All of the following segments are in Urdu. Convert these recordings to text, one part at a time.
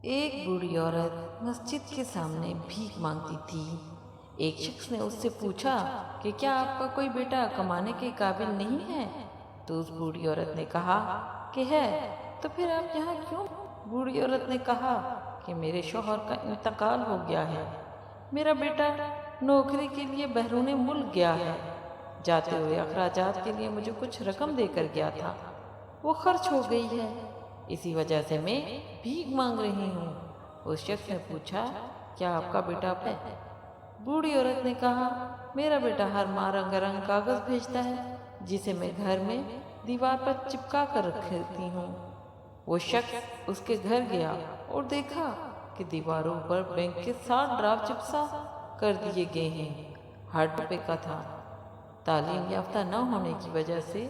ایک بوڑھی عورت مسجد کے سامنے بھیک مانگتی تھی۔ ایک شخص نے اس سے پوچھا کہ کیا آپ کا کوئی بیٹا کمانے کے قابل نہیں ہے؟ تو اس بوڑھی عورت نے کہا کہ ہے۔ تو پھر آپ یہاں کیوں؟ بوڑھی عورت نے کہا کہ میرے شوہر کا انتقال ہو گیا ہے، میرا بیٹا نوکری کے لیے بیرون ملک گیا ہے، جاتے ہوئے اخراجات کے لیے مجھے کچھ رقم دے کر گیا تھا، وہ خرچ ہو گئی ہے، اسی وجہ سے میں بھیک مانگ رہی ہوں۔ اس شخص نے پوچھا کیا آپ کا بیٹا ہے؟ بوڑھی عورت نے کہا میرا بیٹا ہر ماہ رنگ رنگ کاغذ بھیجتا ہے جسے میں گھر میں دیوار پر چپکا کر رکھتی ہوں۔ وہ شخص اس کے گھر گیا اور دیکھا کہ دیواروں پر بینک کے 60 ڈرافٹ چپسا کر دیے گئے ہیں، ہر ڈبے کا تھا۔ تعلیم یافتہ نہ ہونے کی وجہ سے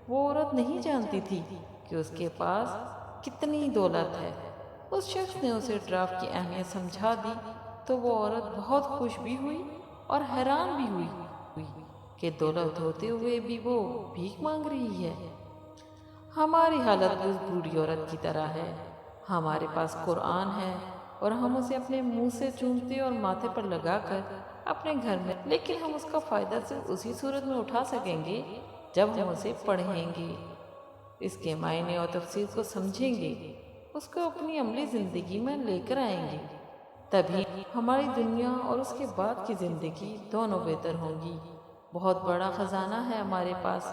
وہ عورت نہیں جانتی تھی کہ اس کے پاس کتنی دولت ہے۔ اس شخص نے اسے ڈرافٹ کی اہمیت سمجھا دی تو وہ عورت بہت خوش بھی ہوئی اور حیران بھی ہوئی کہ دولت ہوتے ہوئے بھی وہ بھیک مانگ رہی ہے۔ ہماری حالت بھی اس بوڑھی عورت کی طرح ہے۔ ہمارے پاس قرآن ہے اور ہم اسے اپنے منہ سے چومتے اور ماتھے پر لگا کر اپنے گھر میں، لیکن ہم اس کا فائدہ صرف اسی صورت میں اٹھا سکیں گے جب ہم اسے پڑھیں گے، اس کے معنی اور تفسیر کو سمجھیں گے، اس کو اپنی عملی زندگی میں لے کر آئیں گے، تبھی ہماری دنیا اور اس کے بعد کی زندگی دونوں بہتر ہوں گی۔ بہت بڑا خزانہ ہے ہمارے پاس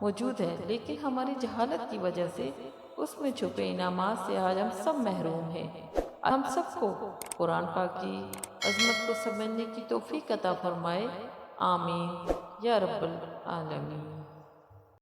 موجود ہے، لیکن ہماری جہالت کی وجہ سے اس میں چھپے انعامات سے آج ہم سب محروم ہیں۔ ہم سب کو قرآن پاک کی عظمت کو سمجھنے کی توفیق عطا فرمائے، آمین یا رب العالمین۔